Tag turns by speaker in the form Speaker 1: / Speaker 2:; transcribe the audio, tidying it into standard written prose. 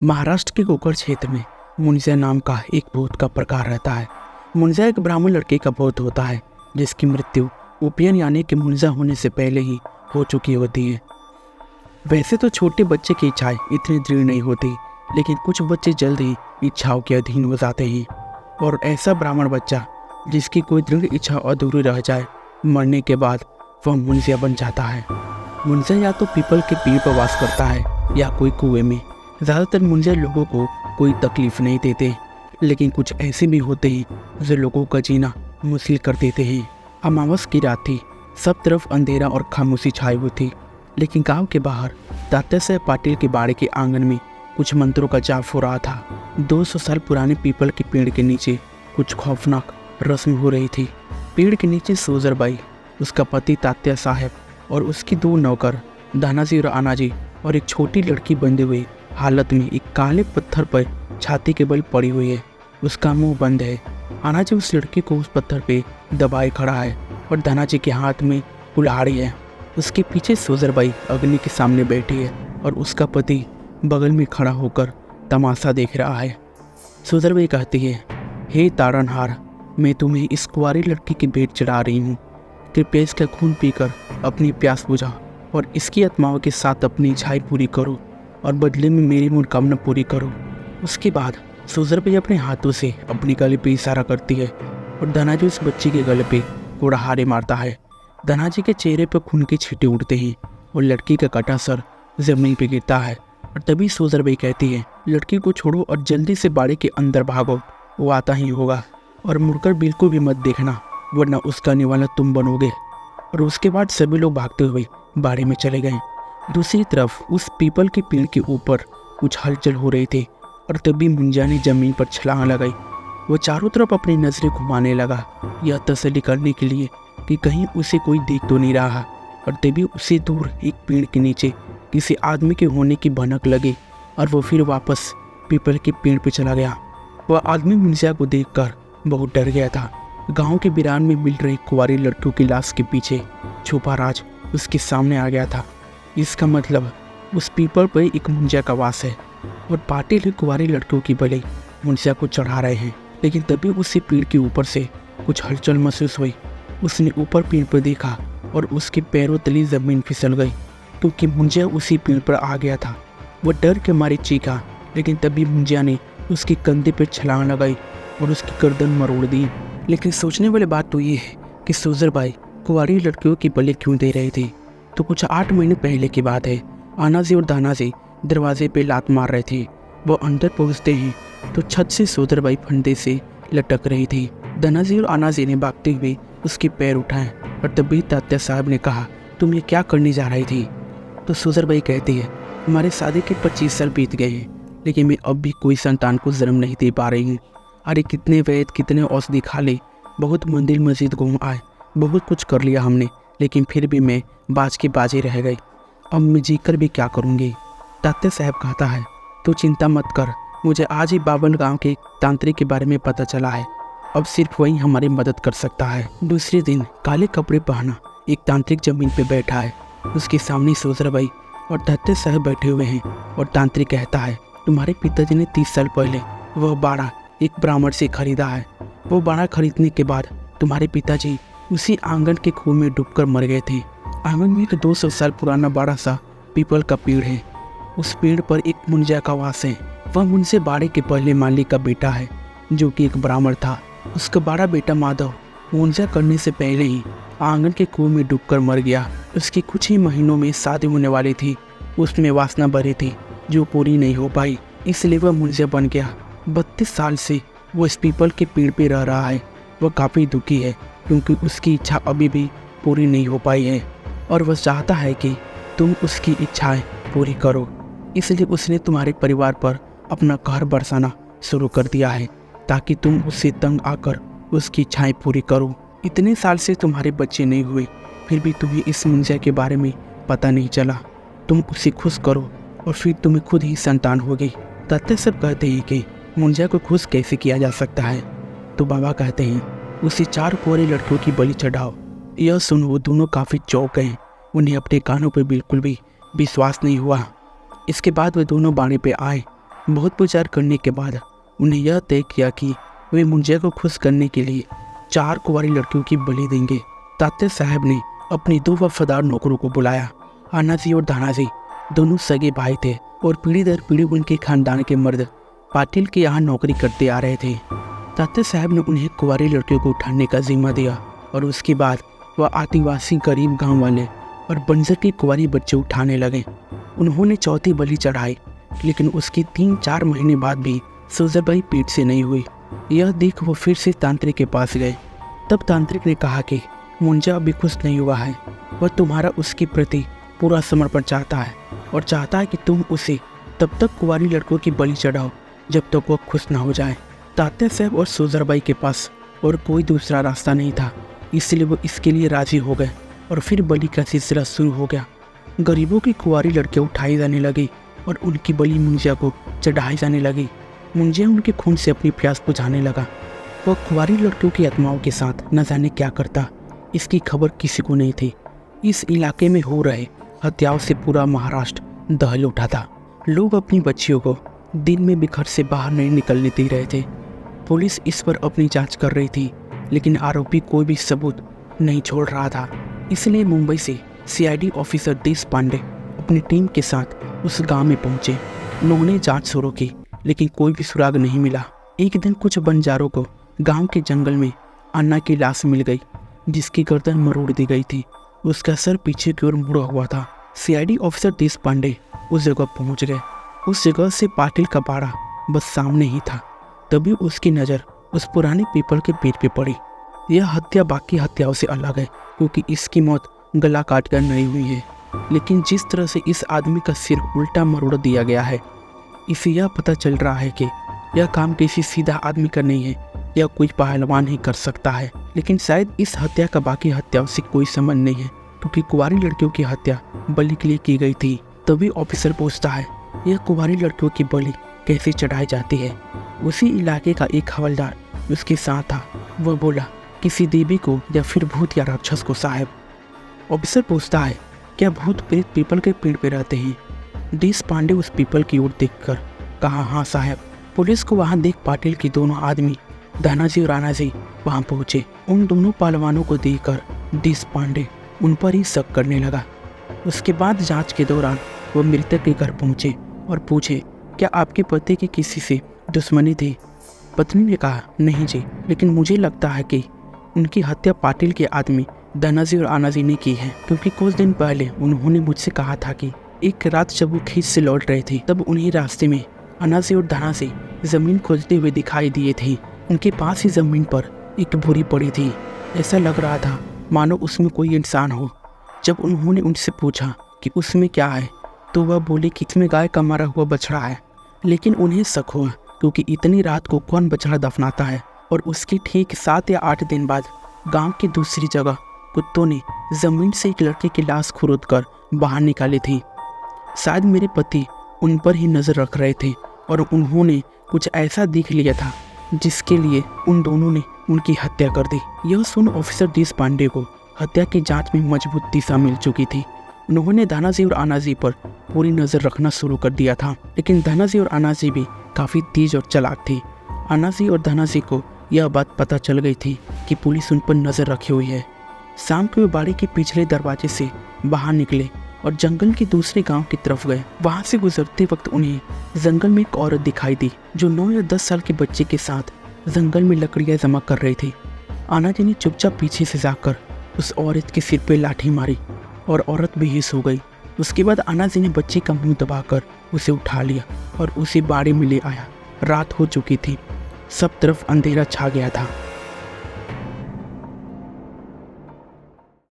Speaker 1: महाराष्ट्र के कोकण क्षेत्र में मुंजा नाम का एक भूत का प्रकार रहता है। मुंजा एक ब्राह्मण लड़के का भूत होता है जिसकी मृत्यु उपयन यानी कि मुंजा होने से पहले ही हो चुकी होती है। वैसे तो छोटे बच्चे की इच्छाएं इतनी दृढ़ नहीं होती, लेकिन कुछ बच्चे जल्द ही इच्छाओं के अधीन हो जाते हैं और ऐसा ब्राह्मण बच्चा जिसकी कोई दृढ़ इच्छा अधूरी रह जाए, मरने के बाद वह मुंजिया बन जाता है। मुंजा या तो पीपल के पेड़ पर वास करता है या कोई कुएं में। ज़्यादातर मुंजा लोगों को कोई तकलीफ नहीं देते, लेकिन कुछ ऐसे भी होते हैं जो लोगों का जीना मुश्किल कर देते हैं। अमावस की रात थी, सब तरफ अंधेरा और खामोशी छाई हुई थी, लेकिन गांव के बाहर तात्यासाहेब पाटिल के बाड़े के आंगन में कुछ मंत्रों का जाप हो रहा था। 200 साल पुराने पीपल के पेड़ के नीचे कुछ खौफनाक रस्म हो रही थी। पेड़ के नीचे सोजरबाई, उसका पति तात्या साहब और उसकी 2 नौकर दानाजी और आनाजी और एक छोटी लड़की बंधे हुए हालत में एक काले पत्थर पर छाती के बल पड़ी हुई है। उसका मुंह बंद है। आनाजी उस लड़की को उस पत्थर पे दबाए खड़ा है और दानाजी के हाथ में कुल्हाड़ी है। उसके पीछे सोजरबाई अग्नि के सामने बैठी है और उसका पति बगल में खड़ा होकर तमाशा देख रहा है। सोजरबाई कहती है, हे ताड़नहार, मैं तुम्हें इस कुंवारी लड़की की भेंट चढ़ा रही हूँ। कृपया इसका खून पीकर अपनी प्यास बुझा और इसकी आत्माओं के साथ अपनी इच्छाएं पूरी करो और बदले में मेरी मनोकामना पूरी करो। उसके बाद सोजरबाई अपने हाथों से अपनी गले पे इशारा करती है और धनाजी उस बच्ची के गले पे कुड़हाड़े मारता है। धनाजी के चेहरे पर खून के छींटे उड़ते हैं और लड़की का कटा सर जमीन पे गिरता है। और तभी सोजरबाई कहती है, लड़की को छोड़ो और जल्दी से बाड़े के अंदर भागो, वो आता ही होगा और मुड़कर बिल्कुल भी मत देखना, वरना उसका निवाला तुम बनोगे। और उसके बाद सभी लोग भागते हुए बाड़े में चले गए। दूसरी तरफ उस पीपल के पेड़ के ऊपर कुछ हलचल हो रही थी और तभी मुंजा ने जमीन पर छलांग लगाई। वो चारों तरफ अपनी नजरें घुमाने लगा, यह तसल्ली करने के लिए कि कहीं उसे कोई देख तो नहीं रहा। और तभी उसे दूर एक पेड़ के नीचे किसी आदमी के होने की भनक लगी और वो फिर वापस पीपल के पेड़ पे चला गया। वह आदमी मुंजा को देखकर बहुत डर गया था। गांव के बिरान में मिल रही कुंवारी लड़कियों की लाश के पीछे छुपा राज उसके सामने आ गया था। इसका मतलब उस पीपल पर एक मुंजा का वास है और पाटिल कुंवारी लड़कियों की बलि मुंजा को चढ़ा रहे हैं। लेकिन तभी उसे पेड़ के ऊपर से कुछ हलचल महसूस हुई। उसने ऊपर पेड़ पर देखा और उसके पैरों तली जमीन फिसल गई क्योंकि मुंजा उसी पेड़ पर आ गया था। वह डर के मारे चीखा, लेकिन तभी मुंजा ने उसके कंधे पर छलांग लगाई और उसकी गर्दन मरोड़ दी। लेकिन सोचने वाली बात तो ये है कि सोजरबाई कुंवारी लड़कियों की बलि क्यों दे रही थी। तो कुछ 8 महीने पहले की बात है। आनाजी और दानाजी दरवाजे पे लात मार रहे थे। वो अंदर पहुंचते हैं तो छत से सोजरबाई फंदे से लटक रही थी। दानाजी और आनाजी ने भागते हुए उसके पैर उठाए और तभी तात्या साहब ने कहा, तुम ये क्या करने जा रही थी। तो सोजरबाई कहती है, हमारे शादी के 25 साल बीत गए हैं, लेकिन मैं अब भी कोई संतान को जन्म नहीं दे पा रही हूँ। अरे कितने वैद, कितने औषधि खा ले, बहुत मंदिर मस्जिद घूम आए, बहुत कुछ कर लिया हमने, लेकिन फिर भी मैं बाज के बाजे रह गई। अब मैं जी कर भी क्या करूँगी। तात्या साहब कहता है, तू चिंता मत कर, मुझे आज ही बाबल गांव के तांत्रिक के बारे में पता चला है। अब सिर्फ वही हमारी मदद कर सकता है। दूसरे दिन काले कपड़े पहना एक तांत्रिक जमीन पे बैठा है। उसके सामने सोजरबाई और तात्या साहब बैठे हुए हैं और तांत्रिक कहता है, तुम्हारे पिताजी ने 30 साल पहले वह बाड़ा एक ब्राह्मण से खरीदा है। वो बाड़ा खरीदने के बाद तुम्हारे पिताजी उसी आंगन के कुएं में डूबकर मर गए थे। आंगन में एक 200 साल पुराना बड़ा सा पीपल का पेड़ है। उस पेड़ पर एक मुंजा का वास है। वह मुंजे बाड़े के पहले मालिक का बेटा है जो कि एक ब्राह्मण था। उसका बड़ा बेटा माधव मुंजा करने से पहले ही आंगन के कुएं में डूबकर मर गया। उसकी कुछ ही महीनों में शादी होने वाली थी। उसमें वासना भरी थी जो पूरी नहीं हो पाई, इसलिए वह मुंजा बन गया। 32 साल से वो इस पीपल के पेड़ पे रह रहा है। वह काफ़ी दुखी है क्योंकि उसकी इच्छा अभी भी पूरी नहीं हो पाई है और वह चाहता है कि तुम उसकी इच्छाएं पूरी करो। इसलिए उसने तुम्हारे परिवार पर अपना कहर बरसाना शुरू कर दिया है ताकि तुम उससे तंग आकर उसकी इच्छाएं पूरी करो। इतने साल से तुम्हारे बच्चे नहीं हुए, फिर भी तुम्हें इस मुंजा के बारे में पता नहीं चला। तुम उसे खुश करो और फिर तुम्हें खुद ही संतान होगी। तात्या सब कहते हैं कि मुंजा को खुश कैसे किया जा सकता है। तो बाबा कहते हैं, उसे 4 कुंवारी लड़कियों की बलि चढ़ाओ। यह सुन वो दोनों काफ़ी चौंक गए। उन्हें अपने कानों पर बिल्कुल भी विश्वास नहीं हुआ। इसके बाद वे दोनों बाड़े पे आए बहुत विचार करने के बाद उन्हें यह तय किया कि वे मुंजिया को खुश करने के लिए 4 कुंवारी लड़कियों की बलि देंगे। तात्या साहब ने अपनी 2 वफादार नौकरों को बुलाया। आनाजी और दानाजी दोनों सगे भाई थे और पीढ़ी दर पीढ़ी उनके खानदान के मर्द पाटिल के यहाँ नौकरी करते आ रहे थे। तात्या साहब ने उन्हें कुंवारी लड़कियों को उठाने का जिम्मा दिया और उसके बाद वह आदिवासी गरीब गांव वाले और बंजर के कुंवारी बच्चे उठाने लगे। उन्होंने चौथी बलि चढ़ाई, लेकिन उसके 3-4 महीने बाद भी सुजरबाई पेट से नहीं हुई। यह देख वो फिर से तांत्रिक के पास गए। तब तांत्रिक ने कहा कि मुंजा अभी खुश नहीं हुआ है, वह तुम्हारा उसके प्रति पूरा समर्पण चाहता है और चाहता है कि तुम उसे तब तक कुंवारी लड़कों की बलि चढ़ाओ जब तक वह खुश ना हो जाए। तात्या साहब और सुजरबाई के पास और कोई दूसरा रास्ता नहीं था, इसलिए वो इसके लिए राजी हो गए और फिर बलि का सिलसिला शुरू हो गया। गरीबों की कुंवारी लड़कियाँ उठाई जाने लगी और उनकी बलि मुंजिया को चढ़ाई जाने लगी। मुंजिया उनके खून से अपनी प्यास बुझाने लगा। वह कुंवारी लड़कियों की आत्माओं के साथ न जाने क्या करता, इसकी खबर किसी को नहीं थी। इस इलाके में हो रहे हत्याओं से पूरा महाराष्ट्र दहल उठा था। लोग अपनी बच्चियों को दिन में भी घर से बाहर नहीं निकलने दे रहे थे। पुलिस इस पर अपनी जांच कर रही थी, लेकिन आरोपी कोई भी सबूत नहीं छोड़ रहा था। इसलिए मुंबई से सीआईडी ऑफिसर देश पांडे अपनी टीम के साथ उस गांव में पहुंचे। उन्होंने जांच शुरू की, लेकिन कोई भी सुराग नहीं मिला। एक दिन कुछ बंजारों को गांव के जंगल में अन्ना की लाश मिल गई, जिसकी गर्दन मरोड़ दी गई थी। उसका सर पीछे की ओर मुड़ा हुआ था। सीआईडी ऑफिसर देश पांडे उस जगह पहुंच गए। उस जगह से पाटिल का बाड़ा बस सामने ही था। तभी उसकी नज़र उस पुराने पीपल के पेड़ पे पड़ी। यह हत्या बाकी हत्याओं से अलग है, क्योंकि इसकी मौत गला काट कर नहीं हुई है, लेकिन जिस तरह से इस आदमी का सिर उल्टा मरोड़ दिया गया है, इसे यह पता चल रहा है कि यह काम किसी सीधा आदमी का नहीं है, यह कोई पहलवान ही कर सकता है। लेकिन शायद इस हत्या का बाकी हत्याओं से कोई संबंध नहीं है, क्योंकि कुंवारी लड़कियों की हत्या बलि के लिए की गई थी। तभी ऑफिसर पूछता है, यह कुंवारी लड़कियों की बलि कैसे चढ़ाई जाती है? उसी इलाके का एक हवलदार उसके साथ था। वह बोला, किसी देवी को या फिर भूत या राक्षस को साहब। ऑफिसर पूछता है, क्या भूत प्रेत पीपल के पेड़ पे रहते हैं? देश पांडे उस पीपल की ओर देखकर कहा, हाँ साहब। पुलिस को वहां देख पाटिल के दोनों आदमी दानाजी और आनाजी वहां पहुंचे। उन दोनों पहलवानों को देखकर देश पांडे उन पर ही शक करने लगा। उसके बाद जांच के दौरान वो मृतक के घर पहुंचे और पूछे, क्या आपके पति की किसी से दुश्मनी थी? पत्नी ने कहा, नहीं जी, लेकिन मुझे लगता है कि उनकी हत्या पाटिल के आदमी दानाजी और आनाजी ने की है, क्योंकि कुछ दिन पहले उन्होंने मुझसे कहा था कि एक रात जब वो खेत से लौट रहे थे, तब उन्हें रास्ते में अनाजी और दानाजी जमीन खोजते हुए दिखाई दिए थे। उनके पास ही जमीन पर एक बोरी पड़ी थी। ऐसा लग रहा था मानो उसमें कोई इंसान हो। जब उन्होंने उनसे पूछा कि उसमें क्या है, तो वह बोले कि इसमें गाय का मारा हुआ बछड़ा है। लेकिन उन्हें शक हुआ, क्योंकि इतनी रात को कौन बछड़ा दफनाता है। और उसके ठीक 7 या 8 दिन बाद गांव की दूसरी जगह कुत्तों ने जमीन से एक लड़के की लाश खुरद कर बाहर निकाली थी। शायद मेरे पति उन पर ही नज़र रख रहे थे और उन्होंने कुछ ऐसा देख लिया था जिसके लिए उन दोनों ने उनकी हत्या कर दी। यह सुन ऑफिसर देश पांडे को हत्या की जांच में मजबूत दिशा मिल चुकी थी। उन्होंने दानाजी और आनाजी पर पूरी नज़र रखना शुरू कर दिया था, लेकिन दानाजी और आनाजी भी काफ़ी तेज और चालाक थी। आनाजी और दानाजी को यह बात पता चल गई थी कि पुलिस उन पर नज़र रखी हुई है। शाम को वे बाड़ी के पिछले दरवाजे से बाहर निकले और जंगल के दूसरे गांव की तरफ गए। वहां से गुजरते वक्त उन्हें जंगल में एक औरत दिखाई दी, जो 9 या 10 साल के बच्चे के साथ जंगल में लकड़ियां जमा कर रही थी। आनाजी ने चुपचाप पीछे से जाकर उस औरत के सिर पे लाठी मारी और औरत बेहोश हो गई। उसके बाद आनाजी ने बच्चे का मुंह दबाकर उसे उठा लिया और उसे बाड़ी में ले आया। रात हो चुकी थी, सब तरफ अंधेरा छा गया था।